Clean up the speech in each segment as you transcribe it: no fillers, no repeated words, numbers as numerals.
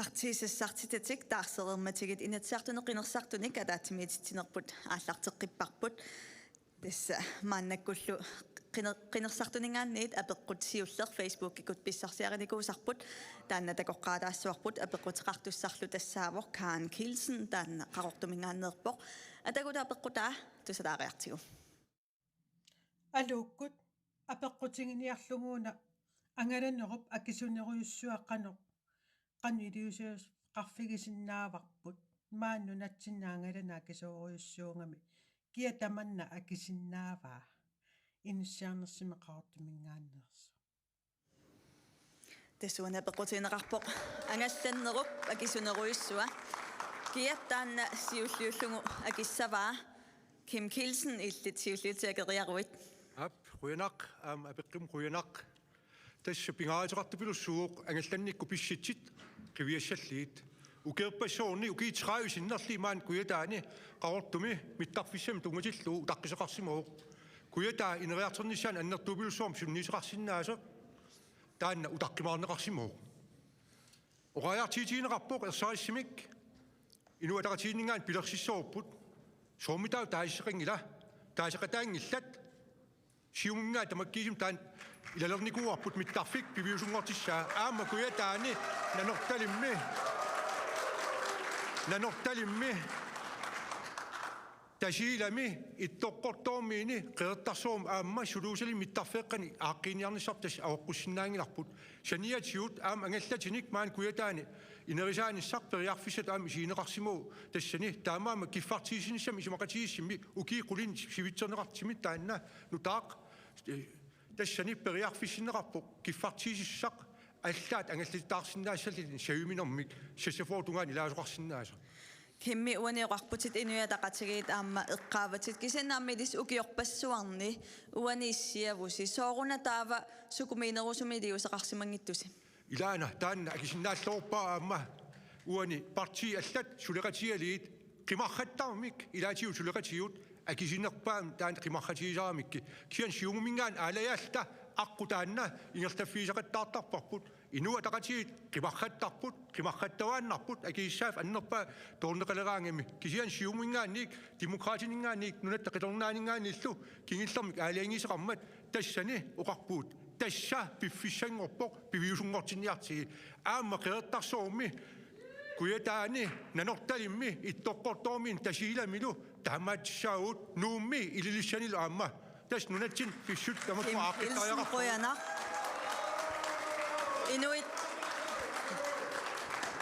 артисассартитатик таарсерерматигит инатсаартунеқинерсартуник алаатимиититсинерпут ааллартеққиппарпут тасса мааннаккуллу qinnersartuningaanniit apeqqutiuller Facebook-ikut pissarsiarinikuusarput taanna takoqqaataassуарпут apeqqutiqartussarlu tassaavor Karen Kielsen taanna qarortumingaanneerpoq ataguta apeqqutaa tusalaariartigu алууккут апеққутингиниарлугууна ангаланеруп акисунерuyussuаққанеқ qaniliusius qarfigisиннааварпут маанну натсиннаангалана акисоорuyussuungami киатаманна акисиннааваа инуссиарнерсимеқарортумингааннерсо тэсуна пеққутинеқарпоқ ангалланнеруп акисунерuyussуа киаттаанна сиуллиуллугу акиссаваа Kim Kielsen illit siulliutiakeriaruit ruinaq apeqqim ruinaq tassa pingaatiqartupilussuuq angallannikku pissitsit qiviassalliit ukeerpassoorni ukiitraayusinnerli maan kuyataani qarortumi mittarfissam tungatillu taqqiseqarsimuuq kuyataa ineriarternissaan annertuupilussuum sunniiseqarsinnaaso taanna utaqqimaarneqarsimuuq oqajartiitiineqarpoq ersarissimik inuataqatiinningaan pilersissoorput soommitau taisseqingila taisseqataangillat siumungaa tamakkiisum taan ilalernikuarput mittarfik piviusungortissaa aamma kuyataani nanortalimmi tasiilami ittoqqortoormiini qeertarsoom aamma suluusali mittarfeeqqani aaqqiiniarnissartas aoqqussinnaangilarput saniatiut aam angallatinik maan kuyataani inerisaanissaq periarfissat aam isiineqarsimuu tassani taamaama kiffartiisinissam isimaqatiissimmi ukiiqulin sivitserneqartimi taanna nutaaq tassani periarfissinneqarpoq kiffartiisissaq аллаат ангаллитаарсинаассаллин саюминэрмик сассафоортунгаан илаасоқарсинааса Kimmi uaniuqarputit inuataqatigiit aamma eqqaavatit kisannaammilis ukiorpassuarni uaniissiavusi sooruna taava sukumiinerusumiliuseqarsimangittusi ilaana taanna akisinnaallorpaa aamma uani parti allat suleqatialiit qimarrattarmik ilaatiu suleqatiut akisinerpaam taan qimarratiisaaramikki kian siumumingaan aalayaallta aqutaanna ingertaffiiseqattaartarparput inuataqatiit qimarrattarput qimarrattavaannarput akiissaaf annerpaa toorneqaleraangami kisian siumumingaanniik demokraatiningaanniik nunatta qitornaaningaannillu kingillermik aalaangiiseqarmat tassani oqarpuut tassa piffissangorpoq piviusungortinniartigi aamma qeertarsoormi kuyataani nanortalimmi ittoqqortoormiin tasiilamilu taamaatissaauut nuummi ililissanilu aamma tas nunatsin pissut tamattu aaqqitariaqarpoq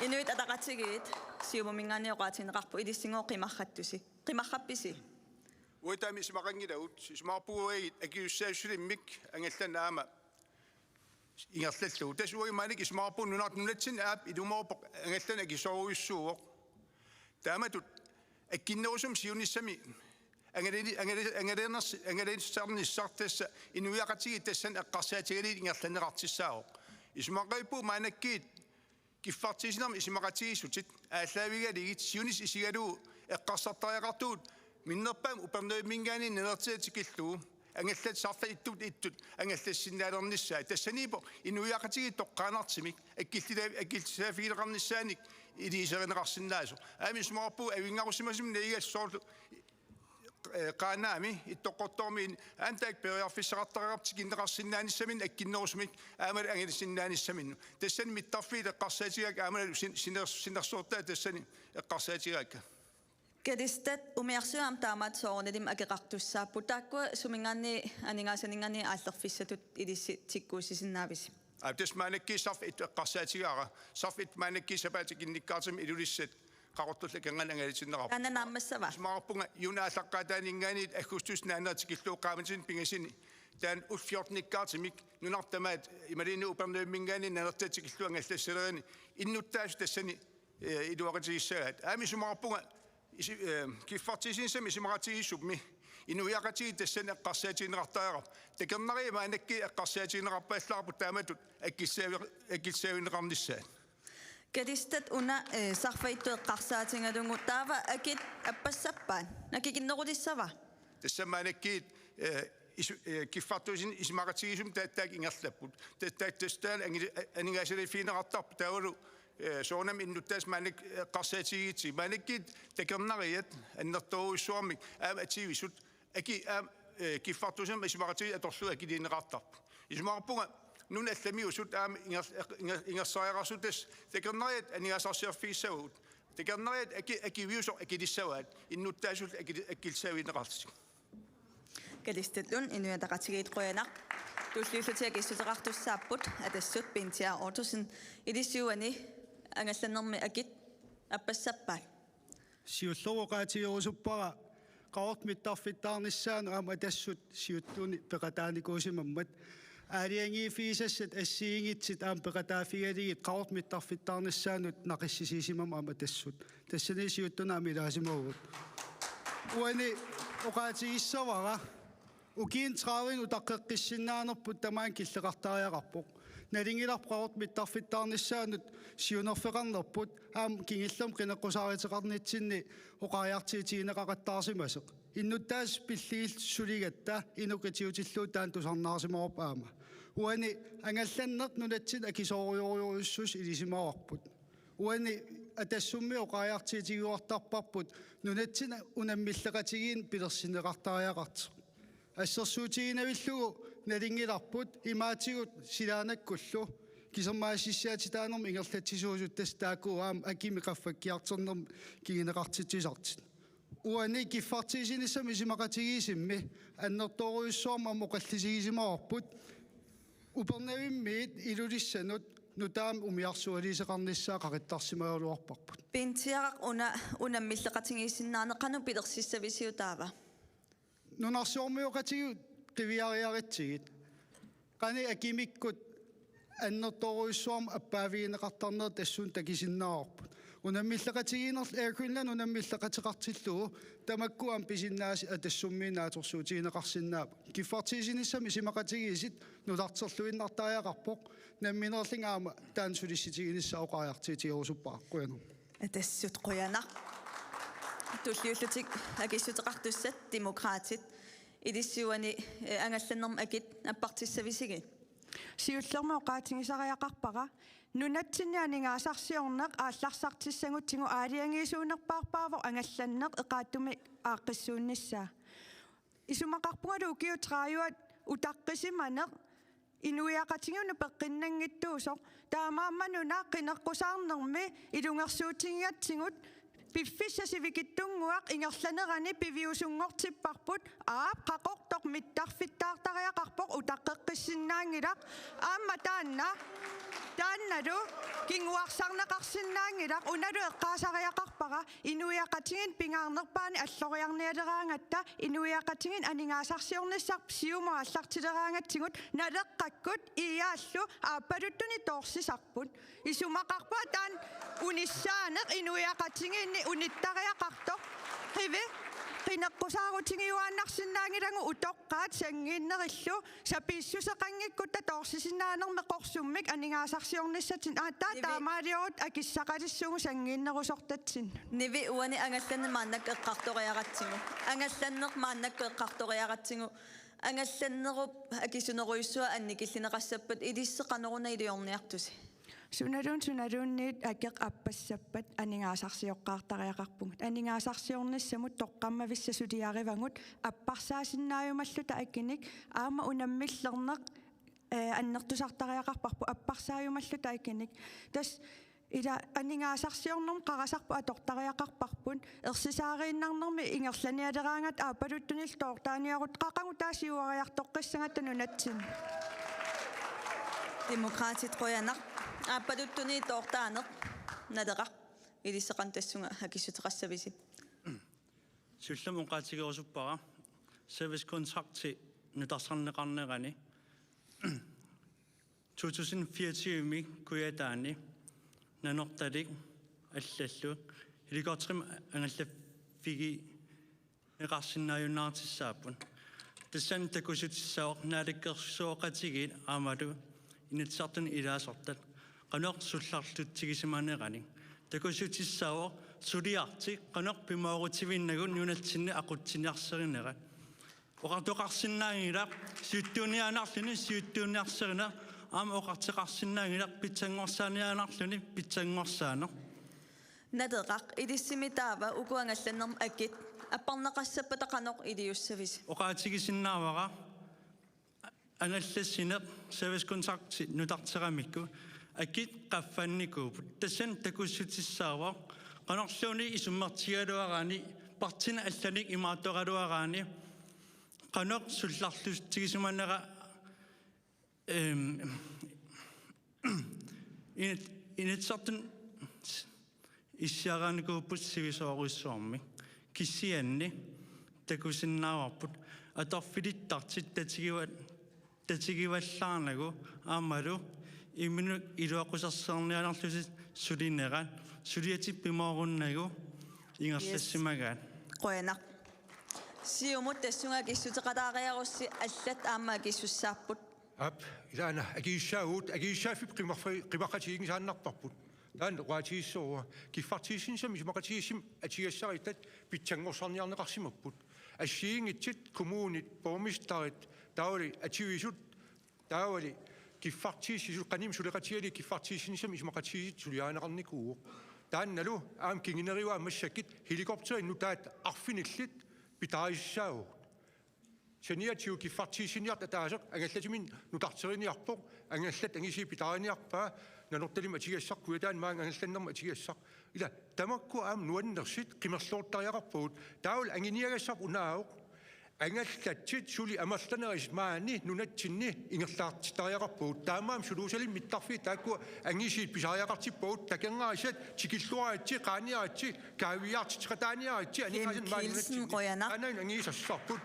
Inuit ataqatigiit siumumingaanniuqaatineqarpu ilissingoo qimarrappisi Uitami ismaqangilaut ismaqpuuit akiussaassilimmik angallannaama ingerlallu tasuuimaanik ismaqapun nunartunatsin aap ilumoorpoq angallana kisooruyussuuq taamatut akkinnerusum siunissami angalernerssarnissartassa inuiaqatigi tassan eqqarsaatigalit ingerlanneqartissaaq ismaqaipu maanakkiit kiffartiisinarmi ismaqatigissutit ааllaavigaligit siunis isigalu eqqarsartariaqartuut minnerpaam uperneimmingaani nelertiatikilluu angallat sarta ittut angallassinnaalernissaa tassaniipo inuiaqatigi toqqaanartimik akkillisaafigileqarnissaanik iliiserineqarsinnaaso aamismoorpu avingarusimasum neigassoorlu qaanaami ittoqqortormiin antaak periarfissaqartariqartik inneqarsinnaanissamin akkinnerusmik aamal angalissinnaannissaminnu tassani mittarfiil eqqarsaatigaak aamal sinersuortaa tassani eqqarsaatigaakka Kedistat umiarsuam taamat soornilim akeqartussaappu taakkua sumingaanni aningaasaninngaanni aallerfissatut ilissikkuusisinnaavisi abdes maanakki sarf it eqqarsaatigaara sarf it maanakki sapaatikinnikkaartim ilulissat qarortullakangan angalitsinnerarpu ananaammassava ismaarpunga yunaallaqaataaningaaniit augustus naannertikilluuqqaamatin pingasini taan ulfiortnikkaartimik nunartamaat imaliinu uperneimmingaani nanertatikillu angallassalerini innuttaasu tassani iluaqatigissaat aamisumaarpunga kiffartiisinsam isimaqatigissup inuiaqatigi tassan eqqarsaatiineqartaaqarp takernariima anakki eqqarsaatiineqarpaallaarput taamatut akkissaavineqarnissaat Kedistat una sarfaittu eqqarsaatingalungu taava akit appassappan nakikinnerulissava tassammaanakkiit kiffartuisin isimaqatigisum taattaak ingerlapput tattaak tastaan aningaasalifiineqartarpu taavalu soonam innuttas manik qarsaatigiti manikit takernariat annertoruissuarmik ativisut aki kiffartusam ismarati atorlu akiliineqartarp ismarpunga nuna allamiusut ingersaajaraasutas takernariat anigasarsiarfiissavut takernariat akiviusor akilissavaat innuttaasut akilsaavineqartik Kadistetun inuataqatigiit qoyanaq tulliullutiak issutaqartussaapпут атассут пинтиа ортусин илиссуани ангалланнэрми акит аппассаппаат сиуллоруqaatigerusupпара qaortmittarfittaarnissaan aama tassut siuttuuni peqataanikuusimammat аалиангиифисассат ассиингитсит аам пеқатаафигалигит qaortmittarfittaarnissaanut naqissisiisimam aama tassut тассани сиуттунаами илаасимагут уани оqaatigiссавара укиин траавин утаққеққиссиннаанерпут тамаан киллеқартариақарпоқ налингиларп qaortmittarfittaarnissaanut сиунерфеқарнерпут аам кингиллам қинеққусаариатеқарнитсинни оqaajартиитигинеқақаттаарсимасеқ иннуттаас пиллигил сулигатта инукатиутиллуутаан тусарнаарсимаоп аама уани ангалланнеқ нунатсит акисоориориуссус илисимаварпут уани атассумми оqaajартиитигуартарпарпут нунатсина унаммиллеқатигиин пилерсинеқартариақартеқ ассерсуутигинавиллугу налингиларпут имаатигут силаанаккуллу кисермаасиссаатитаанерми ингерлатсисуусуттас таакуаам акими qaffakkiarternerm кигинеқартитсисартит уани киффартисиниссами симақатигиисимми аннерторуйуссуарма моқаллисигисимаварпут упернавиммиит илулиссанут нутаам умиарсуалисеқарниссаа қақиттарсимаалуарпарпут пинтиарaq унаммиллеқатигииссиннаанеқану пилерсиссависиутаава нунарсуормиоқатигу қивиариаритсигит қани акимиккут аннерторуйуссуарма аппаавигинеқартарнер тассуун такисиннаарпут унаммиллеқатигиинерл аакунлан унаммиллеқатеқартиллугу тамаккуам писиннааси атассуммиинааторсуутигинеқарсинаап киффартисиниссами симақатигиисит нулартерлуиннартариақарпоқ намминерлингаама таансулисситигиниссаа оqaajартиитигерусуппааққуяну атассут қуянақ туллиуллутик акиссутеқартуссат демократит илиссуани ангалланнерм акит аппартиссависиги сиуллерма оqaатигисариақарпара нунатсинианингаасарсиорнеқ аалларсартиссагутсигу аалиангиисуунерпаарпаавор ангалланнеқ эқааттуми ааққиссуунниссаа исумақарпугалу укиутрааюат утаққисиманеқ инуиақатигуна пеққиннангиттуусоқ таамааммануна қинеққусаарнерми илунгерсуутингиатсигут пиффиссасивикиттунгуақ ингерланерани пивиусунгортиппарпут қақортоқ миттарфиттаартариақарпоқ утаққеққиссиннаангилақ аама таанналу кингуарсарнеқарсиннаангилақ уналу эққаасариақарпара инуиақатигин пингаарнерпаани аллориарниалераангатта инуиақатигин анингаасарсиорниссар сиума аллартилераангатсигут налеққаккут иааллу ааппалуттуни тоорсисарпут исумақарпа таан униссаанеқ инуиақатигинни униттариақартоқ хиве qinеққусаарутигиуааннарсиннаангилагу утоққаат сангииннериллу сапииссусеқангиккутта тоорсисиннаанерме қорсуммик анингаасарсиорниссатин таамаалиорут акиссақалиссугу сангииннерусортатсин неви уани ангалланне мааннак эққарториаратсигу ангалланнеқ мааннакку эққарториаратсигу ангалланнеруп акисунеруйссуа анникиллинеқассаппат илиссеқанеруна илиорниартуси суналуунниит акеқ аппассаппат анингаасарсиоққаартариақарпугут анингаасарсиорниссамут тоққаммависса сулиаривангут аппарсаасиннааюмаллута аккиник аама унаммиллернеқ аннертусартариақарпарпу аппарсааюмаллута аккиник тас ила анингаасарсиорнерм қарасарпу атортариақарпарпун ерсисаарииннарнерми ингерланиалераангат аапалуттунил тоортааниарут қақангу таасиуариартоққиссангатта нунатсин демократит qoyanaq ааппалуттуни тоортаанеқ налеқақ илиссеқан тассунга акиссутеқассависи сулламун qaatigerusupпара service contract нутарсарнеқарнерани 2024 ми куятаани нанорталик аллаллу иликортрим ангаллаффиги неқарсиннааюннаартиссааппун тассан такусутиссаоқ нааликкерсуоқатигит аамалу инатсартун илаасортат qanoq sullarluttigisimaanerani takusutissaawo suliarti qanoq pimaarutivinnagun nunatsinni aqutsiniarserинера oqartoqarsinnaangila siuttuuniaanarluni siuttuuniarserina Am oqartiqarsinnaangilaq pitsangorsaaniaanarluni pitsangorsaano. Nadeqaq idissimitaava ukuangallannerm akit аппарнеқассаппатақанеқ илиуссавис Oqaatigisinnaavara ангаллассинеқ савискунсарти нутартерамикку акит qaffannikuuput tassan takussutissaawa qanorluuni isummartigaluaraani partina allanik imaattoqaluaraani qanoq sullarlustigisumannera initsartun issiaraanikuupput sivisooruissuarmi kissianni takusinnaawarput atorfilittartit tatigivallaarnagu aammalu iminu iluaqusarsernianarlusit sulineran suliatippimaorunnagu ingerlassimagaan qoyanaq siumut tassungaakissutеқалаариарусси аллат аамаакиссуссаарпут ап илаана агииссаафип қимақатигин сааннарпарпут таан уаатииссууа киффартиисинсами исмақатииссим атигассаритат питсангорсарниарнеқарсимаппут ассиингитсит коммуунит бормистарит таали ативисут таавали киффартииссису қаним сулеқатиали киффартиисинсами исмақатиисит сулиаанеқарникуу таанналу аам кингинериуа массаккит хеликоптеринну таат арфиниллит питааиссаау сениатиу киффартиисиниарта таасеқ ангаллатимин нутартериниарпоқ ангаллат ангиси питааниарпаа нанорталим атигассаркуя таан маан ангалланнерма атигассар ила тамакку аам нуаннерсит қимерлууртариақарпуут таул ангиниагассар унаауқ ангаллатсит сули амерланерис маани нунатсинни ингерлаартитариақарпуут таамаам сулуусалим миттарфи таакку ангисиит писариақартиппуут такенгаасат тикиллуаатси қааниаатси каавиаартитиқатааниаатси аниқасин Kilsen qoyanaq анаан ангисассарпут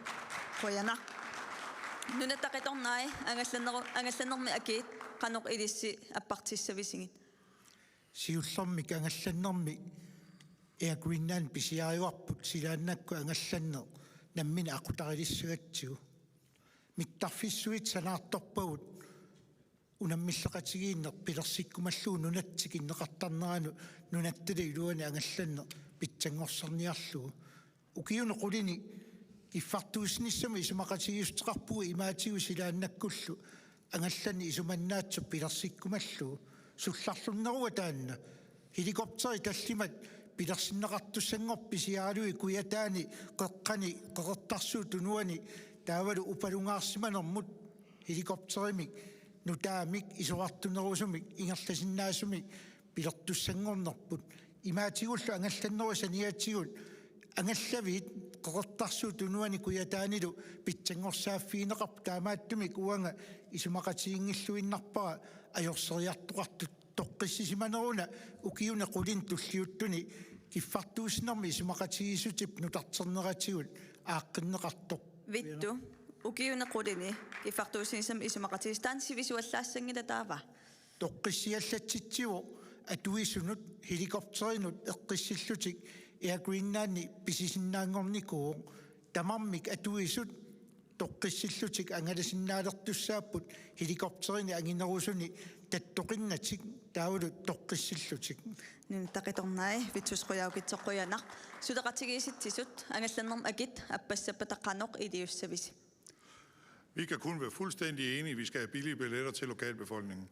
qoyanaq нунатақиторнай ангалланнерми акит qanoq ilissi appartissavisiнгит siullormik angallannermi eakuinnaan pisiariuarput silaannakku angallanner nammina aqutarilissugatsigu mittarfissuit sanaartorpagut unammilleqatigiinner pilersikkumalluu nunattikinneqartarneranu nunattali iluani angallanner pitsangorserniarlugu ukiunequlini iffartuusnissami isumaqatigiusteqarpugu imaatigu silaannakkullu angallani isumannaatsu pilersikkumallu sullarlunnerua taanna helikopteri tallimat pilersinneqartussangorpi siaalui kuyataani qeqqani qeqertarsuut unuani taavalu upalungaarsimanermut helikopterimik nutaamik isuartunerusumik ingerlasinnaasumik pilertussangornerput imaatигуллу ангалланнеру саниатигут ангаллавит qeqertarsuut unuani kuyataanilu pitsangorsaaffiineqarp taamaattumik uanga isumaqatiingilluinnarpara ajorseriartuqartut toqqissisimaneruna ukiuna qulin tulliuttuni kiffartuusnermi isumaqatigisutip nutarterneratigul aaqqinneqartoq vittu ukiunequlini kiffartuusinisam isumaqatigistaan sivisuallaassangila taava toqqissiallatsitsiu atuisunut helikopterinut eqqissillutik eakuinnaanni pisisinnaangornikuu tamarmik atuisut toqqissillutik angalasinnaaleqtussaapput helikopterini anginerusuni tattoqinnatik taavulu toqqissillutik нунтақиторнай витсусқуяукитсоққуянақ сулеқатигииситсисут ангалланнерм акит аппассаппатаққаноқ илиуссависи Vi kan kun være fuldstændig enige, vi skal have billige billetter til lokalbefolkningen.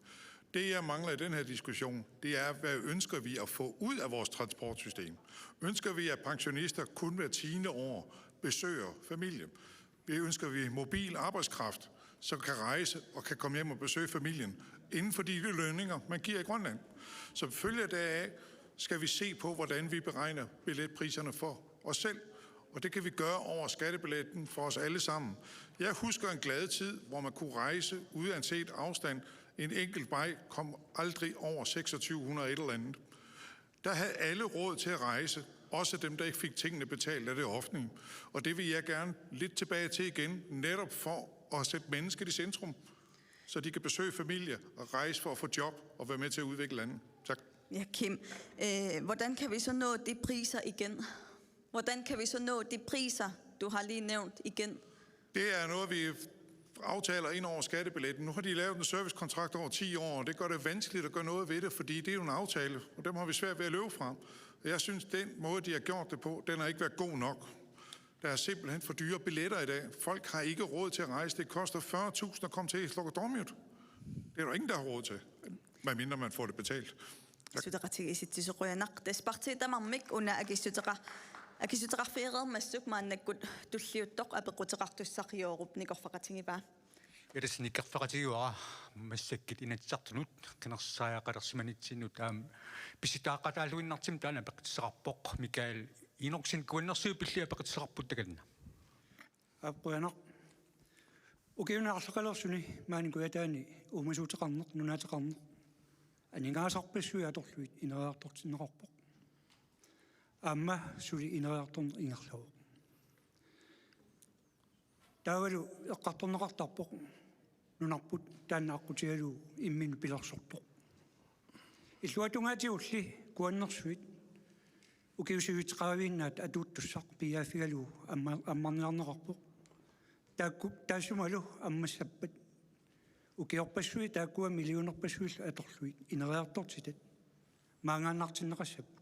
Det, jeg mangler i den her diskussion, det er, hvad ønsker vi at få ud af vores transportsystem? Ønsker vi, at pensionister kun hver 10. år besøger familie? Ønsker vi mobil arbejdskraft, som kan rejse og kan komme hjem og besøge familien inden for de lønninger, man giver i Grønland? Som følge deraf skal vi se på, hvordan vi beregner billetpriserne for os selv. Og det kan vi gøre over skattebilletten for os alle sammen. Jeg husker en glad tid, hvor man kunne rejse uanset afstand. En enkelt vej kom aldrig over 2600 et eller andet. Der havde alle råd til at rejse, også dem, der ikke fik tingene betalt af det offentlige. Og det vil jeg gerne lidt tilbage til igen, netop for at sætte mennesket i centrum, så de kan besøge familie og rejse for at få job og være med til at udvikle landet. Tak. Ja, Kim. Hvordan kan vi så nå de priser igen? Hvordan kan vi så nå de priser, du har lige nævnt igen? Det er noget, vi aftaler ind over skattebilletten. Nu har de lavet en servicekontrakt over 10 år, og det gør det vanskeligt at gøre noget ved det, fordi det er jo en aftale, og dem har vi svært ved at løbe fra. Jeg synes, den måde, de har gjort det på, den har ikke været god nok. Der er simpelthen for dyre billetter i dag. Folk har ikke råd til at rejse. Det koster 40.000 at komme til Slokkedormjut. Det er der ingen, der har råd til, medmindre man får det betalt. Sutaqatigisitisuquyanaq taspartiitamammik una akisutaqarfiiqermassuk maannakkut tulliuttoq apequtiqartussaqiorup nikorfaqatingipaa. Edes nikkerfaqatigiuara massakkit inatsartunut kinersaaqalersimanitsinut pisitaaqataaluinnartim taana peqtissaqarpoq Mikael inorsin kuannersiu pillia peqtissaqarput takanna. Appuyanaq ukiunaarlaqalersuni maanikuyataani uumasuuteqarneq nunaateqarneq aningaasarpissui atorluit ineriartortinneqarpoq aamma suli ineriartorneq ingerlagu taavalu eqqartorneqartarpoq nunarput taannaaqutigalu imminu pilersortoq illuatungaatiulli kuannersuit ukiusiuiteqaraviinnaat atuuttussaq piaafigalu ammarniarneqarpoq taakku taassumalu ammassappat ukiorpassui taakkua milionerpassuilla atorluit ineriartortitat maangaannartinneqassappu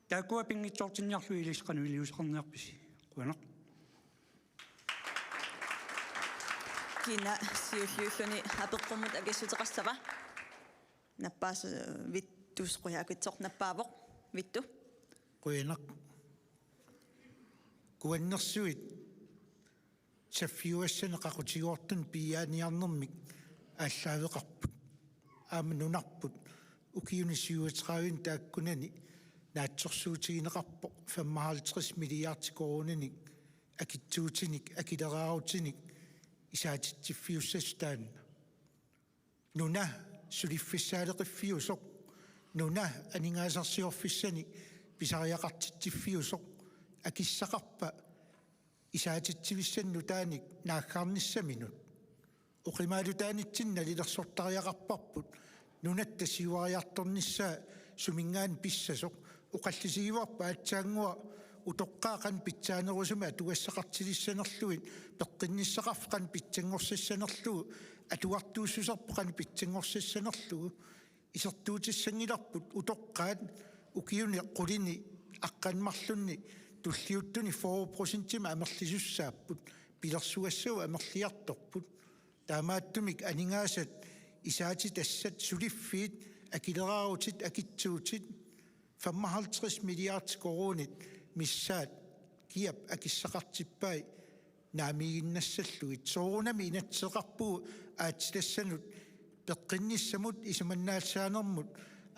taakkua pingitsoortinniarlu ilisqanu iliuseqarniarpisi quanaq Kina siulluulluni apeqqumut akissuteqassava nappaas vittusquyaakitsoq nappaavoq vittu quyanaq kuannersuit saffiuassana qaqutigoortun piaaniarnermik aalлааveqarput aamanunarput ukiunisiuiteqaavin taakkunani naatsorsuutigineqarpoq 55 milliardikoroonanik akitsuutinik akileraarutinik isaatittiffiussastaan nuna suliffissaaleqiffiusoq nuna aningaasarsiorfissani pisariaqartittiffiusoq akissaqarpa isaatittivissannu taanik naaggaarnissaminut uqimaalutaanitsinna lilersortariaqarparput nunatta siuariartornissaa sumingaan pissasoq uqallisigivarpa aatsaangua utoqqaaqan pitsaanerusuma atugassaqartilissanerluit peqqinnisaqarfqan pitsangorsasanerlugu atuartuussusarpoqan pitsangorsasanerlugu isertuutissangilarput utoqqaat ukiuni qulini aqqanmarlunni tulliuttuni 4% amerlisussaapпут pilersugassau amerliartorput taamaattumik aningaasat isaati tassat suliffiit akileraarutit akitsuutit 55 milliardikoroonet missaat kiap akissaqartippai naamiginnassalluit soorunami inatseqarpuu aatsilassanut peqqinnissamut isumannaassaanermut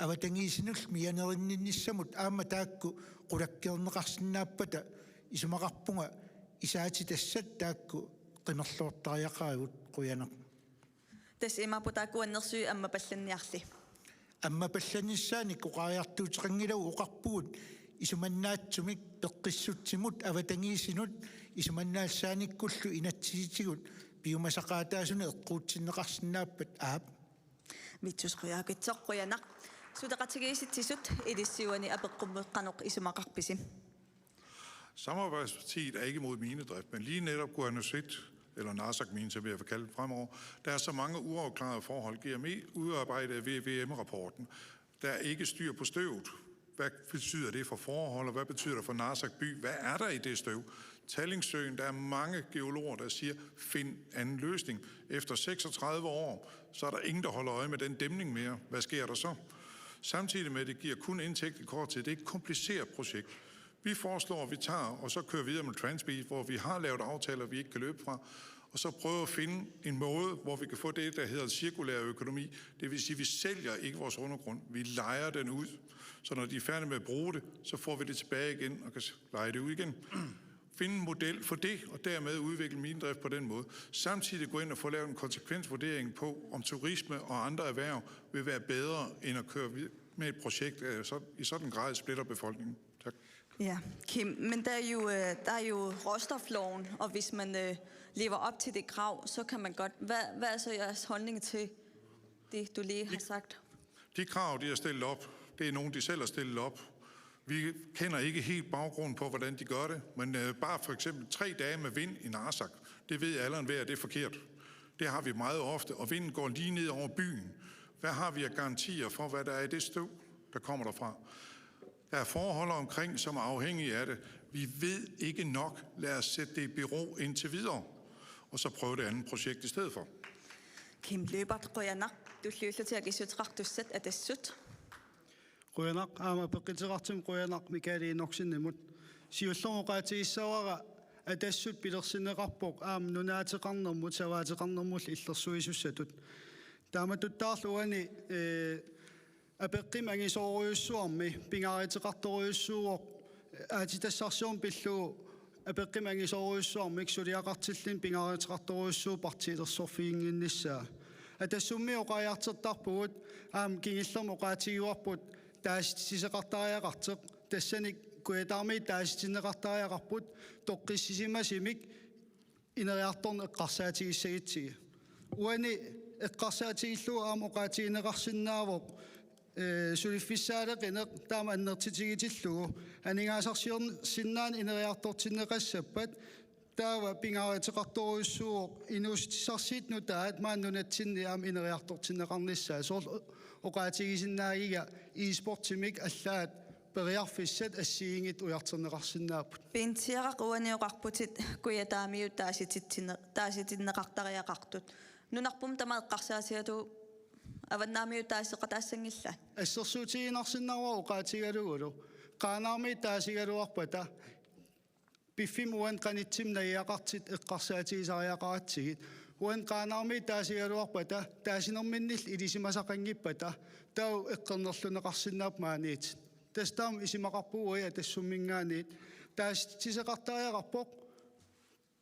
avatangiisinull mianerinninnissamut aamma taakku qulakkeerneqarsinnaappata isumaqarpunga isaati tassat taakku qimerluortariaqaagut quyanaq tas imaputaakuannersui amma pallanniarli amma pallannissaani qoqaariartuutiqangilagu uqarpugut isumannaatsumik peqqissutsimut avatangiisinut isumannaassaanikkullu inatsisitigut piumasaqaataasuni eqquutsinneqarsinnaappat aap vitsusquyaakitsoq quyanaq sutaqatigiisitsisut ilissiuani apeqqummeqqanoq isumaqarpisim. Samarbejdspartiet er ikke mod minedrift, men lige netop Kuannersuit, eller Narsaq-minen, som vi har kaldt fremover, der er så mange uafklarede forhold. GME udarbejdet VVM-rapporten. Der er ikke styr på støvet. Hvad betyder det for forhold, og hvad betyder det for Narsaq by? Hvad er der i det støv? Tallingsøen, der er mange geologer, der siger, find anden løsning. Efter 36 år, så er der ingen, der holder øje med den dæmning mere. Hvad sker der så? Samtidig med, at det giver kun indtægt i kort tid. Det er et kompliceret projekt. Vi foreslår, at vi tager, og så kører videre med Transpeed, hvor vi har lavet aftaler, vi ikke kan løbe fra, og så prøve at finde en måde, hvor vi kan få det, der hedder cirkulær økonomi. Det vil sige, at vi sælger ikke vores undergrund, vi lejer den ud. Så når de er færdige med at bruge det, så får vi det tilbage igen og kan leje det ud igen. Finde en model for det, og dermed udvikle minedrift på den måde. Samtidig gå ind og få lavet en konsekvensvurdering på, om turisme og andre erhverv vil være bedre, end at køre med et projekt, der i sådan en grad splitter befolkningen. Tak. Ja, Kim, men der er jo råstofloven, og hvis man lever op til det krav, så kan man godt. Hvad er så jeres holdning til det, du lige har sagt? De krav, de har stillet op, det er nogen, de selv har stillet op. Vi kender ikke helt baggrunden på, hvordan de gør det, men bare for eksempel 3 dage med vind i Narsaq, det ved alle enhver, at det er forkert. Det har vi meget ofte, og vinden går lige ned over byen. Hvad har vi af garantier for, hvad der er i det støv, der kommer derfra? Der er forhold omkring, som er afhængige af det. Vi ved ikke nok. Lad os sætte det i bero indtil videre, og så prøve det andet projekt i stedet for. Kim Løbert Quyanaq tulliullutia kisuteqartussat atassut. Quyanaq aama peqqitiqartum Quyanaq Mikaeli inorsinimut siullormuqaatigissawaqa atassut pilersineqarpoq aam nunaateqarnermut savaateqarnermul illersuisussatut taamatuttaarluani apeqqim angisooruyussuarmi pingaariteqartoruyussuuq aatitassarsuum pillugu apeqqim angisooruyussuarmik suliaqartillin pingaariteqartoruyussuu partiilersorfiinginnissaa atassummi oqaajartertarpugut aam kingillermuqaatiguarput taasitiseqartariaqarteq tassanik kuetaarmi taasitineqartariaqarput toqqissisimasimik ineriartorne eqqarsaatigissagitsiga uani eqqarsaatigissugu aam oqaatigineqarsinnaavoq suliffissaaleqineq taama annertitigitилlugu aningaasarsiorsinnaan ineriartortinneqassappat taava pingaariteqartoruyussuuq inuustissarsiitnu taat maannunatsinni aam ineriartortinneqarnissaa soor oqaatigisinaagiga e-sportimik allaat periarfissat assiingit ujarterneqarsinnaaput Pintiaraq uanioqarputit kuyataamiut taasitinneqartariaqartut nunarpum tamaeqqarsaasiatu avannaamiut taasseqataassangilla ассерсуутигинарсиннарва оqaatiгалугулу qaanaarmi taasigaluarpata piffim uan qanitsim nagiaqartit eqqarsaatigisariaqaratsigit uan qaanaarmi taasigaluarpata taasinerminnill ilisimasaqangippata tau eqqernerluneqarsinnaap maaniit tastaam isimaqarpuui atassummingaaniit taasitiseqartariaqarpoq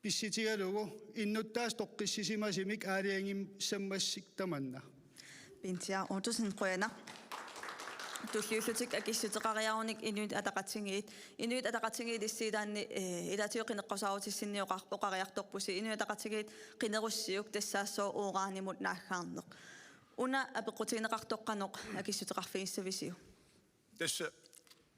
pissitigalugu innuttaas toqqissisimasimik aaliangim sammassik tamanna Pintia otusin Quyanaq tulliullutik akissuteqariarunik inuit ataqatingiit issiidaanni ilatiuqineqqosaarutissinnioqar oqariartorpusi inuit ataqatingiit qinerussiuk tassaassoo uuraanimut naaggaarneq una apeqqutigineqartoqqanoq akissuteqarfigissavisiu Tässä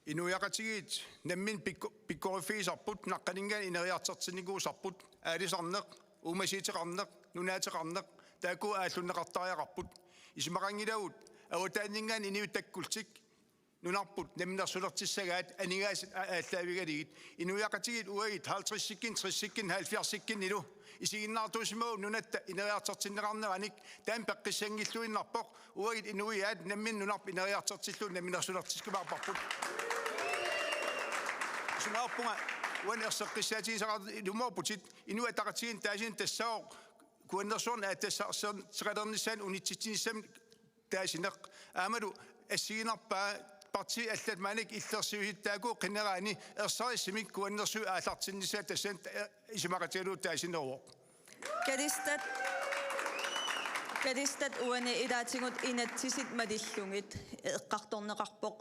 inuiaqatigiit nammin pikkorifiisarput naqqaningaan ineriartertiniguusarput aalisarneq uumasiiteqarneq nunaateqarneq taaku aallunneqartariaqarput isimaqangilagut awataanningaan iniuttakkultik nunarput namminersulertissagaat anigaas aallaavigaliit inuiaqatigit uagit 50-sikkin 60-sikkin 70-sikkin ilu isiginnaartuusimau nunatta ineriartertinneqarneranik taam peqqissangilluinnarpoq uagit inuiaat nammin nunarp ineriartertillu namminersulertiskumaarparput sumaarpunga uan erseqqissaatigisaqar ilumorputit inuataqatigin taasin tassaoq kuannersuorna atassarsernernisaan unitsitsinissam taasineq aamalu assiginarpaa parti allat maanik illersiuhittaaku qinneraani ersarisimik kuannersu aallartinnissaa tassan isimaqatigaluut taasineruoq Kadistat uani ilaatigut inatsisit madillungit eqqartorneqarpoq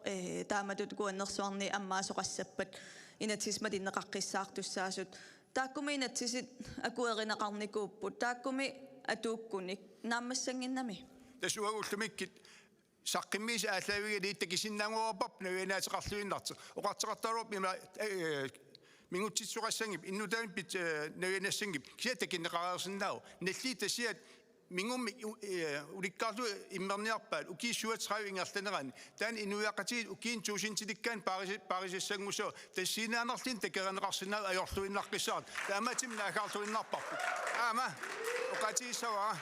taamatut kuannersuarni ammaasoqassappat inatsismat inneqaqqissaartussaasut taakkumi inatsisit akuerineqarnikuupput taakkumi atuukkunik naammassanginnami tasuagullumikit saqqimmiis ааllaавигалиит такисиннаангуарпарп навианааteqarluinnartu oqarteqartarup ima mingutsitsuqassangip innutaami pit navianassangip kisia takinneqariarsinnau nalli tasiat mingummi ulikkaarlu immerniarpaat ukiissuatsrau ingerlanerani taan inuiaqatigit ukiin tuusintilikkaan paarisassanguso tassiinaanerlin takereneqarsinnau ajorluinnaqqissaat taamatim naagaarluinnarparpu aama oqaatigissawa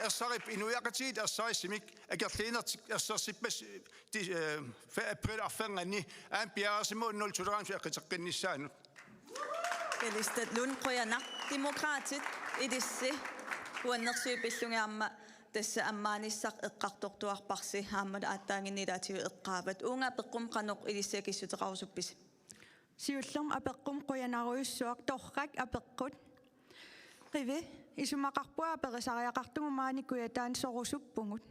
ersarip inuiaqatigit ersarisimik akerliinertik ersersippas april arfanganni aam piaarsimu 0 eqqiteqqinnissaanut Kadistat lun Quyanaq demokraatit idissi uannersuipillungiarma tassa ammaanissaq eqqartortuarparsi haammat aattaanginnilaatigu eqqaavat uunga peqqum qanoq ilissaakissuteqarusuppis Siullum apeqqum Quyanaruyussuaq torrak apeqqut qivi isumaqarpua aperisariaqartugumaani kuyataan sorusuppungut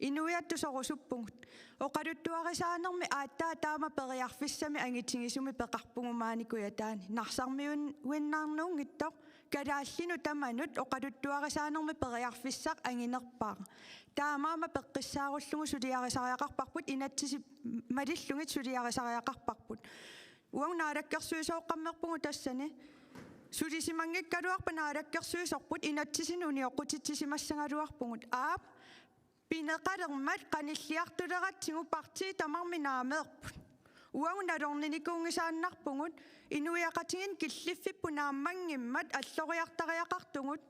inuiattu sorusuppungut oqaluttuarisaanermi aattaa taama periarfissami angitigisumi peqarpungumaani kuyataani narsarmiun uinnaarnuungittoq kalaallinu tamanut oqaluttuarisaanermi periarfissaq anginerpaaqa taamaama peqqissaarullungu suliarisariaqarparput inatsisi malillungit suliarisariaqarparput uang naalakkersuisooqqammerpungu tassani sulisimangikkaluarpa naalakkersuisorput inatsisin unioqqutitsisimassangaluarpungut aap pineqalermat qanilliartuleratsingu parti tamarmi naameerput uang nalorninikuungisaannarpungut inuiaqatigin killiffipu naammangimmat alloriartariaqartungut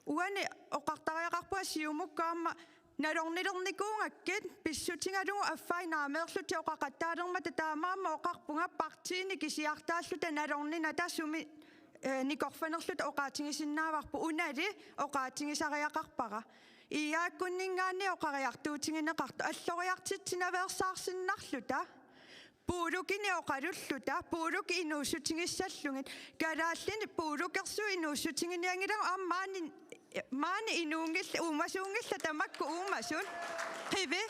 Uani oqartariaqarpua siumukkaarma nalornilernikuungakket pissutingalungu affainaameerluti oqaqattaalerma tataamaamma oqarpunga partiini kisiartaalluta nalornina tassumi nikorfanerlut oqaatingisinnaavарпу унали oqaatingisariaqarpara иааккуннингаани оқариартуутингинеқарту аллориартитсинаверсаарсиннарлута пуулукини оқалуллута пуулуки инууссутингиссаллугит калааллини пуулукерсуу инууссутингиниангилар маани инуунгилла уумасуунгилла тамакку уумасун хиве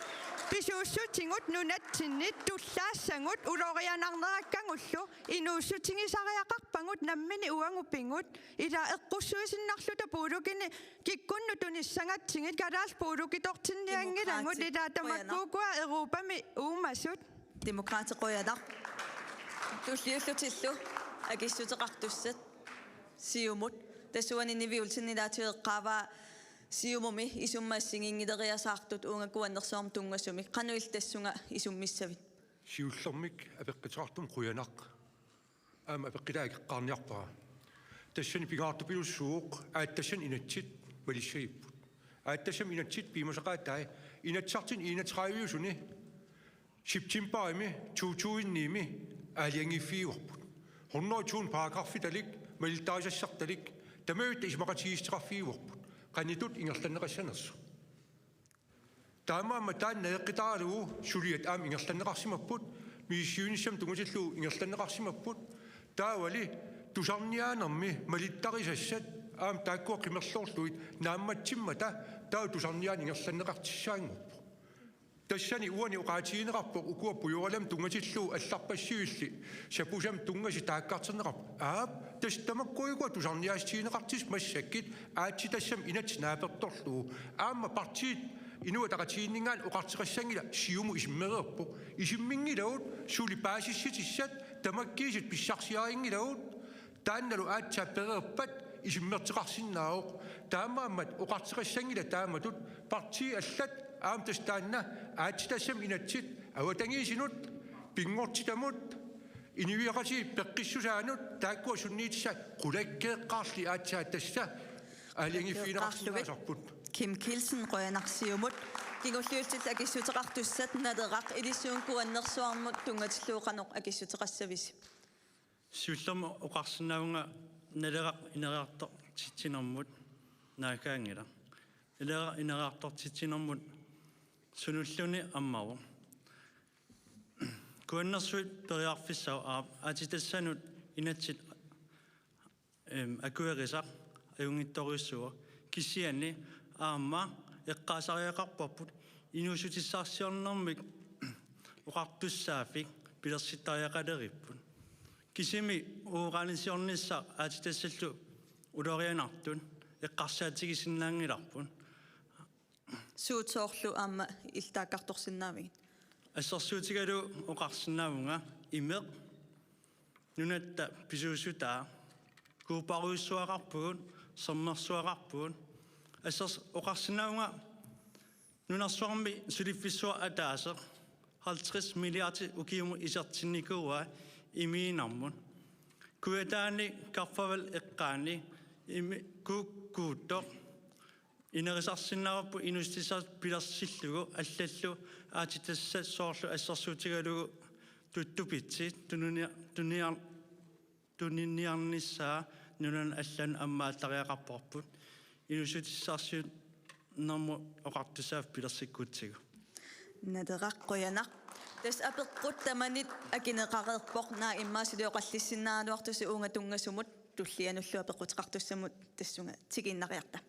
писууссутингут нунатсиннит туллаассангут улорианарнераккангуллу инууссутингисариақарпангут наммини уангуппингут ила эққуссуисиннарлута пуулукини киккунну туниссангатсигит калаал пуулукитортинниангилангут ила тамаккуукуа эрупами уумасут Demokratiqoyalar tulliullutillu akissutеqartussat siumut tassuaniniviulsinnilaatigeqqaava siumumi isummaassingiingileriasaartut uungakuannersoorm tungassumik qanuil tassunga isummissavit siullermik apeqqitaartum quyanaq aama apeqqilaageqqaarniarpara tassani pigaartupilussuuq aattassan inatsit malissaipput aattassam inatsit piimasaqaatai inatsartin inatraaviusuni September 2009 aliangifiuarput 120 paragraffitalik maliltarisartalik tamøut ismaqatigistraffiuarput qanitut ingerlanneqassanersu taamaamma taannaeqqitaalugu suliat aam ingerlanneqarsimapput miissiunissam tungutillu ingerlanneqarsimapput taavali tusarniaanermi malittarisassat aam taakkuaq qimerlorluit naammatsimmata taa tusarniaan ingerlanneqartissaangorpu tassani uani uqaatiineqarpo ukuappujualam tungatillu allarpassiuilli sapusam tungasi taakkarterneqarp aap tastamakkuigua tusarniaastiineqartis massakkit aatsi tassam inats naapertorlu aamma partiit inua taqatiinningaan uqartiqassangila siumu isimmereerpo isimmingilaut suli paasissitissat tamakkiisit pissarsiariingilaut taannalu aatsaappereerpat isimmerteqarsinnaaoq taamaammat uqartiqassangila taamatut partii allat aamtastaanna aatsitassam inatsit awatangiisinut pingortitamut iniviaqati peqqissusaanut taakkua sunniitissa qulakkeeqqaarli aatsaattassa aliangifiineqarsinnaasorput Kim Kielsen qoyanarsiumut kingulluultit akissuteqartussat naleraq ilissuunkuannersuarmut tungatilluuqanoq akissuteqassavisi siullerma oqarsinnaunga naleraq ineriartortitsinermut naakaangila naleraq ineriartortitsinermut sunulluni ammavu kuannersuit periarfissau aap atitassanut inatsit akuerisaq ajungittoriussua kisianni aamma eqqaasariaqarparput inuusutissarsiornermik oqartussaafik pilersittariaqaleripput kisimi uuqaanisiornissaq atitassallu ulorianartun eqqarsaatigisinnaangilarpun suutoorlu aamma iltaakkartorsinnaavigit ассерсуутигалу оқарсинаавунга имеқ нуната писуусутаа куупаруйссуақарпугут соммерсуақарпугут ассерс оқарсинаавунга нунарсуарми сулиффиссуа атаасеқ 50 миллиарди укиуму исертинникууа имиинармут куятаани карфавал эққаани ими куккуутто инерисарсиннааваппу инустисаар пилерсиллугу аллаллу аатитассассоорлу ассерсуутигалугу туттупитси тунинниарниссаа нунан аллан аммааллариақарпорпут инусутиссаарсиут нэрму оқартусаав пилерсиккутсигу надеқаққоянақ тас апеққут таманит акинеқареерпоқ наа иммаасилиоқаллиссиннаануартуси уунга тунгасумут туллиануллу апеққутеқартуссамут тассунга тигиннариарта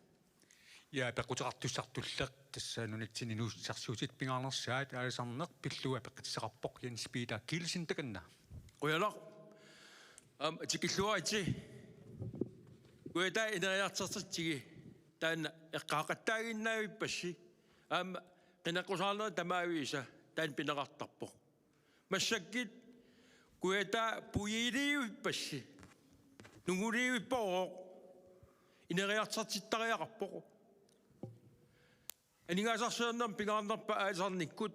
Ja pequtaqartussartulleq tassaanunitsin inuussarsuutit pingaarnersaat aalisarneq pillua peqitsaqarpoq Jens Peter Kielsen takanna Qoyalaq tikilluaiti kueta ineriartertigi taan eqqaaqattaaginnaavipassi qinaqqusаарnera tamaaviisa taan pineqartarpoq massakkit kueta puyiiliivipassi nunguliivippoq ineriartertittariaqarpoq Aningaasarsuarnerm pingaarnerpa aalisarnikkut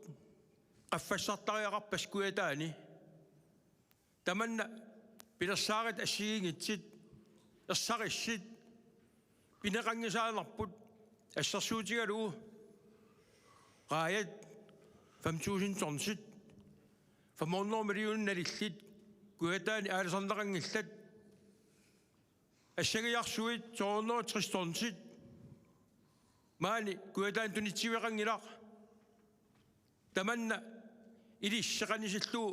qaffassartariaqarpas kuataani tamanna pilersaarit assigiingitsit ersarissit Pineqangisaanarput assarsuutigaluu qaayat 5.000 tonsit 500 millionen nalillit kuataani aalisarnaqangillat assagajarsuit 260 tonsit maani kuataan tunitsiveqangilaq tamanna ilissaqanisillu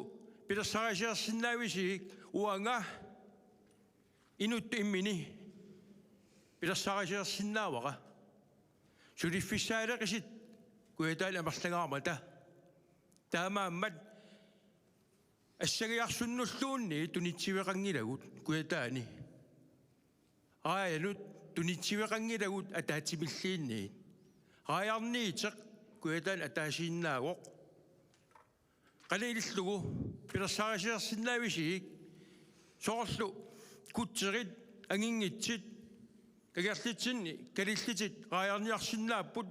pilassarasiarsinnaavisiik uanga inut immini pilassarasiarsinnaavaqa suliffissaareqisit kuataan amarlagaarmata taamaammat assagajarsunnulluunni tunitsiveqangilagut kuataani aayanut tunitsiveqangilagut ataatimilliinni aajarniiteq kuataan ataasiinnaagoq qalilillugu pilassarasiarsinnaavisiik soorlu kutserit angingitsit kagerlitsinni kalillitit qaajarniarsinnaapput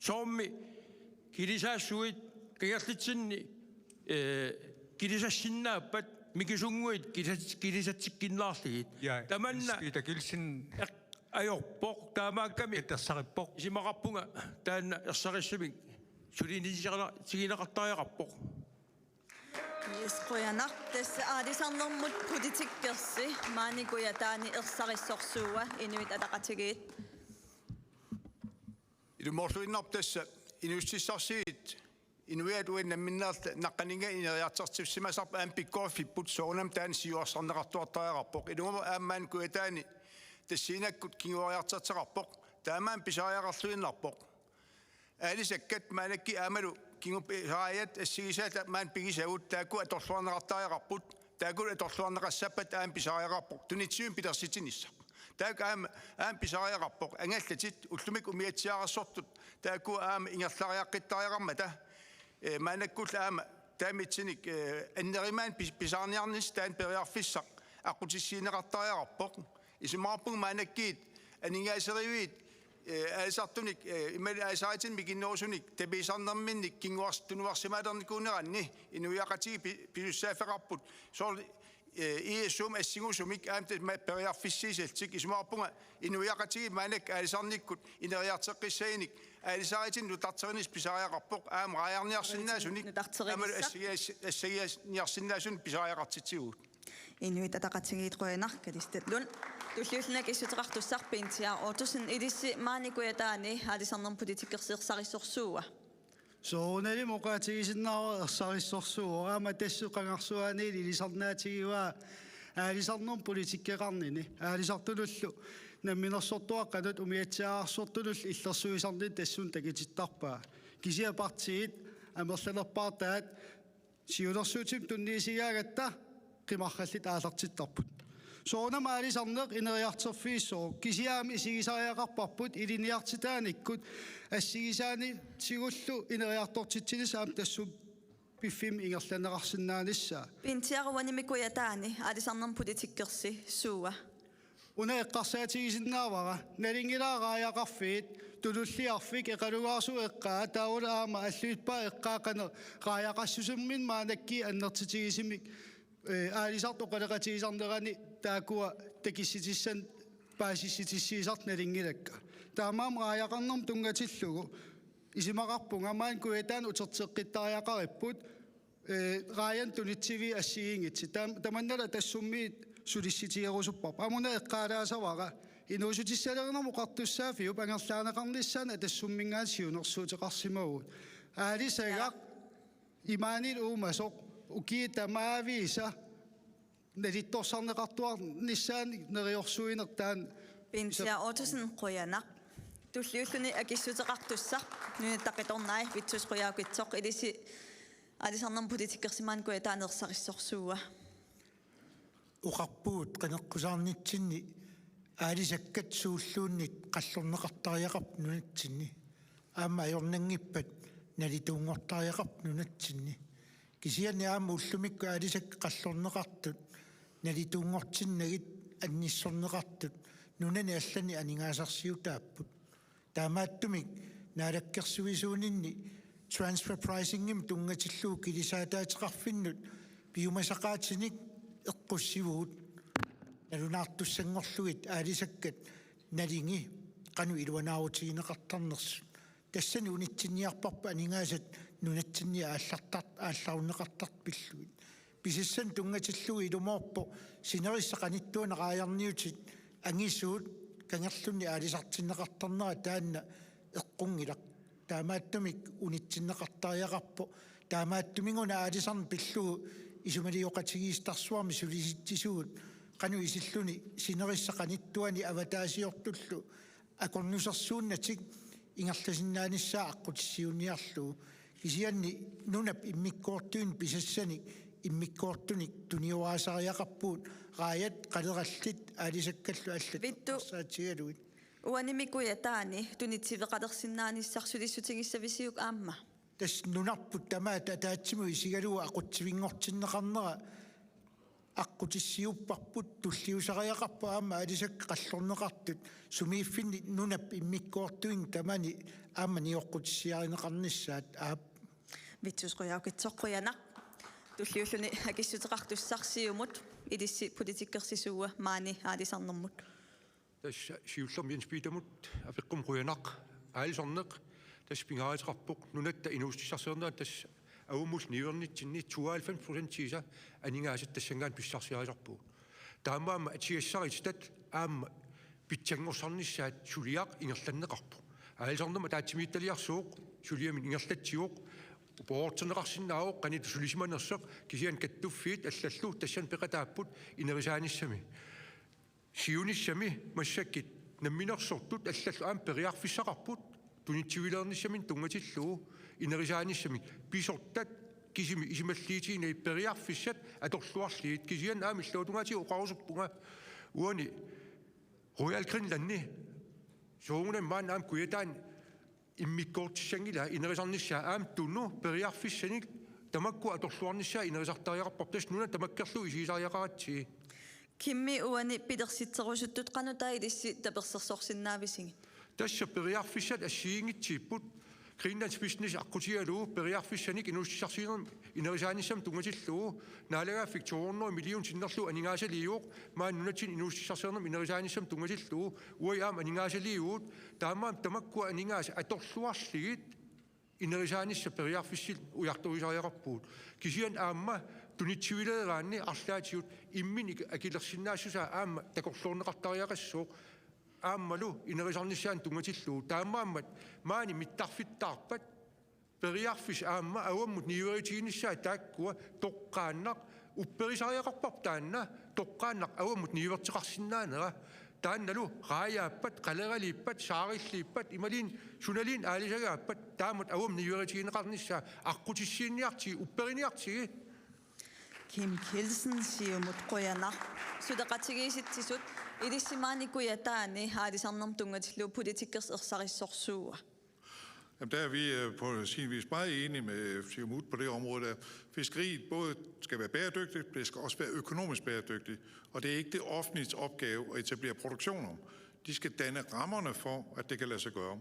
soommi kilisaassuit kagerlitsinni kilisassinnaappat mikisunguit kilisatsikkinnaarligit tamanna kilsin ajorpoq taamaakkami tassarippoq isimaqarpunga taanna ersarissumik suliinisiqartariaqarpoq Isquyanak tässä aadisarnermut politikkersi maani kuyataani ersarissorsuua inuit ataqatigit Ilumorluinnarp tässä inussissarsiit inuiat uinnaminnaart naqqaninga ineriartartivsimasarp ampikkoorfipput soonam taan siuarsarneqartuartariaqarpoq iluma aammaan kuyataani tassiinakkut kinguariartartaqarpoq taamaan pisaariaqarluinnarpoq aalisakkat maanakki aamalu kingu haayat assigisaata maan pigisaut taaku atorluarneqartariaqarput taaku atorluarneqassappat aam pisaariaqarpoq tunitsiun pilersitinissa taak aam pisaariaqarpoq angallatit ullumik umiatsiaarassortut taaku aam ingerlariaqqittariaqarmata maanakkul aam taamitsinik annerimaan pisaarniarnis taan periarfissaq aqutissiineqartariaqarpoq isimaarpung maanakkiit aningaaseriuit aisartunik imali aisaitin mikinnosunik tapisarnerminnik kinguarstunuarsimaalernikkuuneranni inuiaqatigi pilussaafeqarput soor iissum assingusumik aamta periarfissiisaltik ismaarpunga inuiaqatigi maanak aalisarnikkut ineriarteqqissainik aalisaritin nutarterinis pisaariaqarpoq aam raajarniarsinnaasunik amalu assagiasniarsinnaasun pisaariaqartitsiguut inuit ataqatigit qoyanarkalistatlun tulliulnak issutiqartussarpiintia otusin idissi maani kuyataani aalisarnerm politikkersiirsarissорсуuа soonali muqaatigisinnaara ersarissorsuuga aama tassuqangarsuaani ilisarnaatigiwa aalisarnerm politikkeqarnini aalisartulullu namminersortuaqqanut umiatsiaarsortulul illersuisarni tassun takitittarpaa kisiapartigit amerlalerpaartaat siulersuutim tunniisigaagatta qimarrallit aalartittarput soonam aalisarneq ineriarterfiissoo kisiaami isigisariaqarparput iliniartitaanikkut assigisaani sigullu ineriartortitsinis aam tassum piffim ingerlaneqarsinnaanissa pintiaruanimi kuyataani aalisarnerm politikkersi suuа una eqqarsaatigisinnaavara nalingilaaraajaqarfiit tululliarfik eqalugaarsu eqqaa taula aama alluitpaa eqqaaqane raajaqassusummin maanakki annertitigisimik aalisart oqaleqatigisarnerani taakua takissitissan paasissitissiisart nalingilakka taamaam raajaqarnerm tungatillugu isimaqarpunga maan kuetaan uterteqqittariaqaripput raajan tunitsivi assigiingitsi tamannala tassummiit sulissitigerusupparp amuna eqqaalaasavara inuusutissaleernermu qartussaafiup angerlaaneqarnissaan atassummingaan siunersuuteqarsimaguut aalisagaq imaanil uumasoq ukiitamaaviisa nalittorsarneqartuarnissaan neriorsuinertaan pintia otusin qoyanaq tulliulluni akissuteqartussar nunittaqitornaai vitsusquyaukitsoq idissi aalisarnerm politikkersimaan kuyataanersarissорсуuа uqarpuut qaneqqusarnitsinni aalisakkat suulluunnit qallorneqartariaqarp nunatsinni aama ajornangippat nalituungortariaqarp nunatsinni kisiani aama ullumikku aalisakka qallorneqartut nalituungortinnagit annissorneqartut nunani allani aningaasarsiutaapput taamaattumik naalakkersuisuuninni transfer pricingim tungatilluu kilisaataatiqarfinnut piumasaqaatinik eqqussivuut nalunaartussangorlugit aalisakkat nalingi qanu iluanaautiineqartarnersu tassani unitsinniarparpa aningaasat nunatsinnia aallarneqartart pilluit pisissan tungatillugi ilumoorpo sinerissaqanittuunaqaajarniutit angisuut kangerlunni aalisartinneqartarnera taanna eqqungilaq taamaattumik unitsinneqartariaqarpo taamaattuminguna aalisarn pillugu isumaliyoqatigiistarsuarmi sulisitsisuut qanu isilluni sinerissaqanittuani avataasiortullu akornusarsuunnatik ingerlasinnaanissаа аққутиссиунниарлугу кисианни нунап иммиккоортуин писассани иммиккоортуник туниуаасариақарпуут раят қалераллит аалисаккаллу аллат саатигалуит уанимикуя таани тунитсивеқадерсиннааниссарсулиссутигиссависиук аама тас нунарпут тамаата таатсиму исигалуа ақутсивингортиннеқарнера аққутиссиуппарпут туллиусариақарпа аама аалисак қаллорнеқартут сумииффинни нунап иммиккоортуин тамани аама ниоққутиссиаринеқарниссаат аап витсусқуяукитсоққуянақ туллиуллуни акиссутеқартуссарсиумут илисси политиккерсисууа маани аалисарнэрмут тас сиуллерми инспитамут апеққум қуянақ аалисарнеқ тас пингаариқарпоқ нунатта инуустиссарсернаа тас авумус нивернитсинни 92% тиса анингаасат тассангаан писсарсиарисарпуу таамаама атиассаритат аама питсангорсарниссаат сулиақ ингерланнеқарпу аалисарнерма таатсимиитталиарсууқ сулиамин ингерлатсиуқ поортенеқарсиннаавоқ қани сулисиманерсеқ кисиан каттуффиит аллаллу тассан пеқатааппут инерисааниссами сиуниссами массаккит намминерсортут аллаллу аам периарфиссақарпут тунитсивилерниссамин тунгатиллуу инерисааниссами писортат кисими исималлиитиина иппериарфиссат аторлуарлиит кисиан аамиллуутунгаати оқарусуппунга уани роял гринланни соонен маан аам куятаан иммиккоортиссангила инерисарниссаа аам тунну периарфиссаник тамакку аторлуарниссаа инерисартариақарпартас нуна тамаккерлу исисариақаратси кимми уани пидерситсерусуттут қанутаа илисси таперсерсорсиннаависинги тасса периарфиссат ассиингитсииппут Greenlands business akkutialuu periarfissanik inussarsiinern inerisaanissam tungatilluu naalagaa 200 million sinnerlu aningaasaliuuq maannunatsin inussarsiernam inerisaanissam tungatilluu uai aam aningaasaliuut taamaam tamakkua aningaas atorluarligit inerisaanissa periarfissil ujarturisariaqarpuut kisian aamma tunitsivileeraanni arlaatiut immin akilersinnaassusaa aamma takorluorneqartariaqassuuq ааммалу инерисарниссаан тунgatilluu таамааммат маани миттарфиттаарпат периарфис аамма ауаммут ниверитигиниссаа тааккуа тоққааннақ упперисариақарпар таанна тоққааннақ ауаммут нивертеқарсинаанера таанналу рааяаппат қалералииппат саариллииппат ималин суналин аалисагааппат таамат ауам ниверитигинеқарниссаа аққутиссиинниарти уппериниартиги Kim Kelsen siumut qoyanaq sudaqatigiisitsisut ilissimaanikuyataani haalisarnerm tungatillu politikkers ersarissorsuua. Jamen, der er vi på sin vis meget enige med Siumut på det område, at fiskeriet både skal være bæredygtigt, det skal også være økonomisk bæredygtigt, og det er ikke det offentliges opgave at etablere produktioner. De skal danne rammerne for, at det kan lade sig gøre.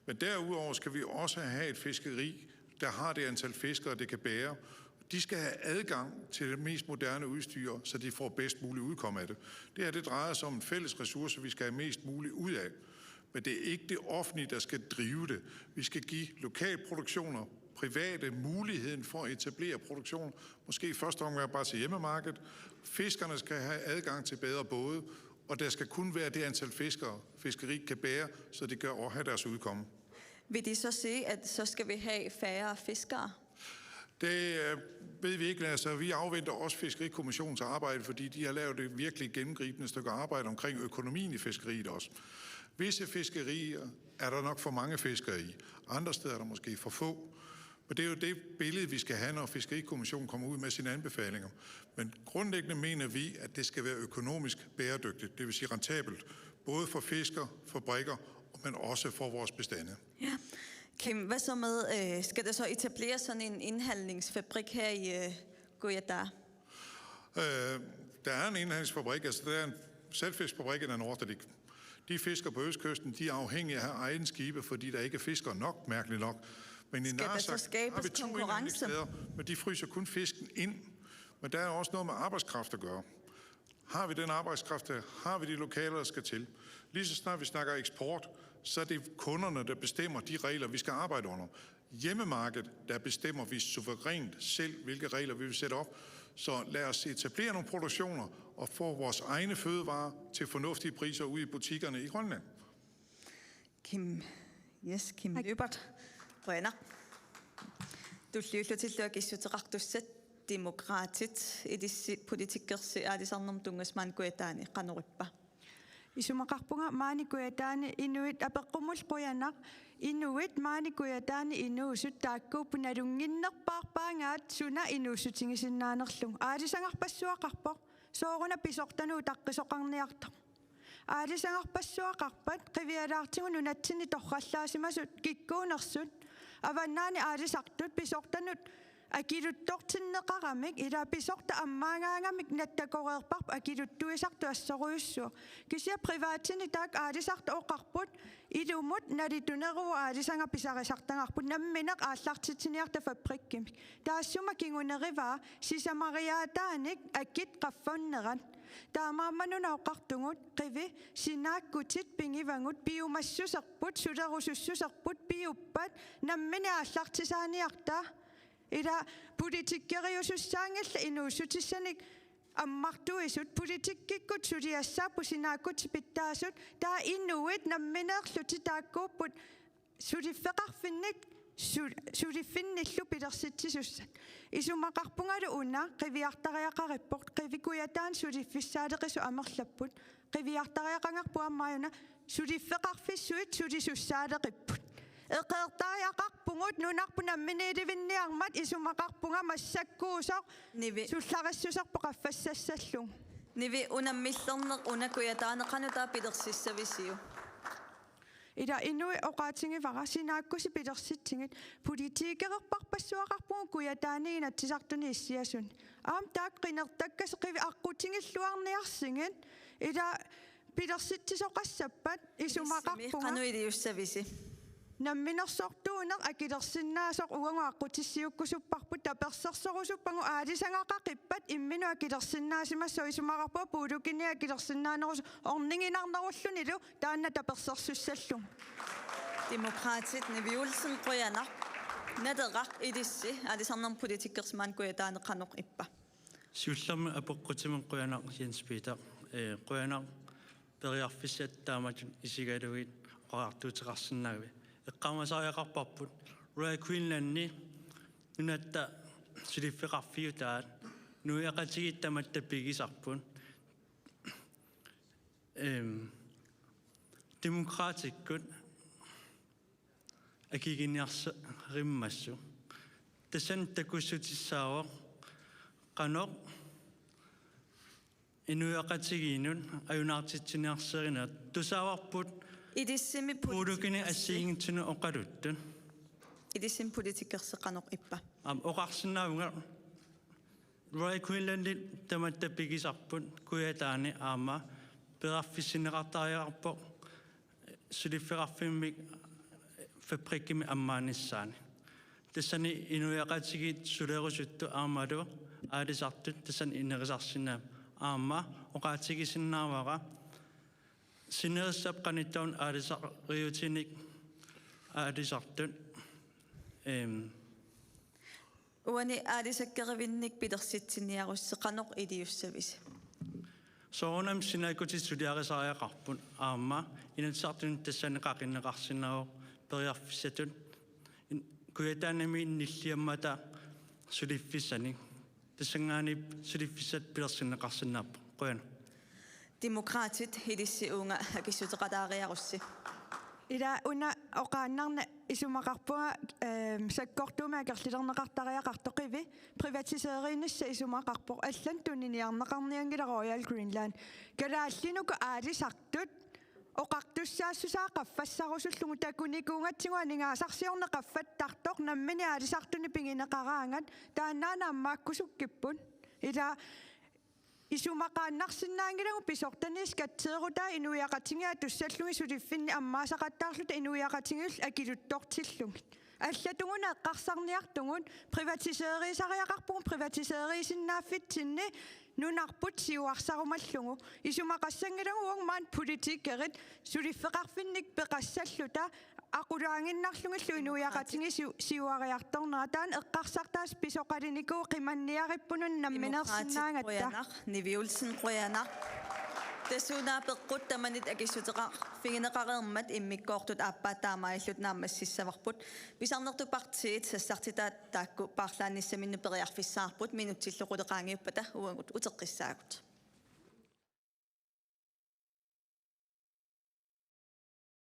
Men derudover skal vi også have et fiskeri, der har det antal fiskere, det kan bære. De skal have adgang til det mest moderne udstyr, så de får bedst muligt udkomme af det. Det her, det drejer sig om en fælles ressource, vi skal have mest muligt ud af. Men det er ikke det offentlige, der skal drive det. Vi skal give lokalproduktioner, private muligheden for at etablere produktion. Måske i første omgang bare til hjemmemarkedet. Fiskerne skal have adgang til bedre både, og der skal kun være det antal fiskere, fiskeri kan bære, så de kan have deres udkomme. Vil de så sige, at så skal vi have færre fiskere? Det ved vi ikke. Altså, vi afventer også Fiskerikommissionens arbejde, fordi de har lavet et virkelig gennemgribende stykke arbejde omkring økonomien i fiskeriet også. Visse fiskerier er der nok for mange fiskere i. Andre steder er der måske for få. Men det er jo det billede, vi skal have, når Fiskerikommissionen kommer ud med sine anbefalinger. Men grundlæggende mener vi, at det skal være økonomisk bæredygtigt. Det vil sige rentabelt. Både for fiskere, fabrikker, men også for vores bestande. Ja. Kim, hvad så med, skal der så etablere sådan en indhandlingsfabrik her i Gujarat? Der er en indhandlingsfabrik, altså der er en saltfiskfabrik i Nordadik. De fisker på østkysten, de er afhængige af egen skibe, fordi der ikke er fiskere nok, mærkeligt nok. Men i Narsaq har vi 2 indlandingssteder, men de fryser kun fisken ind. Men der er også noget med arbejdskraft at gøre. Har vi den arbejdskraft der? Har vi de lokaler, der skal til? Lige så snart vi snakker eksport, så er det kunderne, der bestemmer de regler, vi skal arbejde under. Hjemmemarkedet, der bestemmer vi suverænt selv, hvilke regler vi vil sætte op. Så lad os etablere nogle produktioner og få vores egne fødevarer til fornuftige priser ude i butikkerne i Grønland. Kim Løbert, Brønner. Du lytter til Løgissuteraktussat demokratit i disse politikers aadisarnum tungasmaan kuetaani qanorippa. Isumaqarpunga maani kuyataani inuit apeqqumul quyanaq inuit maani kuyataani inuusut taakkuupun alunginnerpaarpaangaat suna inuusutingisinaanerlung aalisangarpassuaqarpoq sooruna pisortanu taqqisoqarniartoq aalisangarpassuaqarpat qivialaartigu nunatsini torrallaasimasut kikkuunersut avannaani aalisartut pisortanut akiluttortinneqaramik ila pisorta ammaangaangamik nattakoreerparp akiluttuisartu assoruyussuo kisia privaatini taak aalisarta oqarput ilumut nalitunerua aalisanga pisarisartangarput nammineq aallartitiniarta fabrikkimik taassuma kingunerivaa sisamariaataanik akit qaffunneran taamaammanuna oqartungut qivi sinaakkutit pingivangut piumassuserput sulerusussuserput piuppat nammini aallartisaaniarta ila politikkeriusussaangilla inuussutisanik ammartuisut politikkikkut suliassaappu sinaakkut pittaasut taa inuit nammineerluti taakkuupput suliffeqarfinnik sulifinnillu pilersitsisussat isumaqarpungalu una qiviartariaqarippoq qivikuyataan suliffissaaleqisu amerlapput qiviartariaqangarpu ammaayuna suliffeqarfissuit sulisussaaleqipput eqeertariaqarpungut nunarpunamminilivinniarmat isumaqarpunga massakkuusoq sullarissuserpu qaffassassallung nivi unammillerneq unakuyataaneqanutaa pilersissavisiu ila inui oqaatingivara sinaakkusi pilersittingit politiikeqerparpassuaqarpungu kuyataaniinatsisartuni issiasun aam taak qinertakkas qivi aqutingilluarniarsingit ila pilersitsisoqassappat isumaqarpunga qanuiliussavisi namminersortuuneq akilersinnaasoq uanguaqqutissiukkusupparput tapersersorusuppangu aalisangaqaqippat imminu akilersinnaasimasso isumaqarpua puulukini akilersinnaanerus orninginarnerullunilu taanna tapersersussallung demokratit niviulsen qoyanaq naderaq idissi aalisarnerm politikkersmaan kuyataaneqanoq ippa siullermi apoqqutimen quyanaq Jens Peter quyanaq periarfissat taamatun isigaluit qoartuuteqarsinnaagi eqqamasariaqarparput Royal Queenslandni nunatta suliffeqarfiutaat nuiaqatigittamatta pigisarpun demokraatikkut akiginiarrimmassu tassan takussutissaawoq qanoq inuiaqatigiinun ajunaartitsiniarserina tusaawarput idissimi puulukini assiingitsunu oqaluttun idissim politikerseqanoq ippa oqarsinnaavunga Royal Queenslandin tamatta pigisarput kuyataani aama perarfissineqartariaqarpoq suliffeqarfimmik fabrikkimi ammaannissaani tassani inuiaqatigit suleerusuttu aamalu aalisartut tassan inerisarsinnaam aama oqaatigisinnaavara sinerissap qanittaun aalisaqriutinik aalisartut uani aalisakkerevinnik pilersitsiniarusseqanoq iliussavisi soonam sinaikutissuliarisariaqarpun aamma inatsartun tassaneqaqinneqarsinnaavoq periarfissatun kuyataanami innilliammata suliffissanik tassangaani suliffissat pilersinneqarsinnaappo qoyana demokratit idissi unga akissuteqataariarussi ila una oqaannarna isumaqarpuga sakkortuuma akerlilerneqartariaqartoqivi privatiseeriinissa isumaqarpoq allan tuniniarneqarniangila Royal Greenland kalaallinuku aalisartut oqartussaasussaa qaffassarusullungu takunikuungatsigu aningaasarsiorne qaffattartoq nammini aalisartuni pingineqaraangat taannaana ammaakkusukkipun ila isumaqaannarsinnaangilagu pisortanis katseerutaa inuiaqatingia tussallungi suliffinni ammaasaqattaarluta inuiaqatingiul akiluttortillungit аллатугуна эққарсарниартугун приватисеерисариақарпугу приватисеерисиннааффитсинни нунарпут сиуарсарумаллугу исумақассангилагуун маан политикерит сулиффеқарфинник пеқассаллута aqulaanginnarlungallu inuiaqatigi siuariartornera taan eqqarsartaas pisoqalinikuu qimanniarippunun namminersinnaangatta niviulsin qoyanar тасунааперқуттаманит акиссутеқар фигинеқареермат иммиккоортут ааппаатаамаиллут наамассиссаварпут писарнертупартиит сассартитаат таакку паарлааниссаминну периарфиссаарпут минутсиллоқулеқаангиуппата уангут утеққиссаагут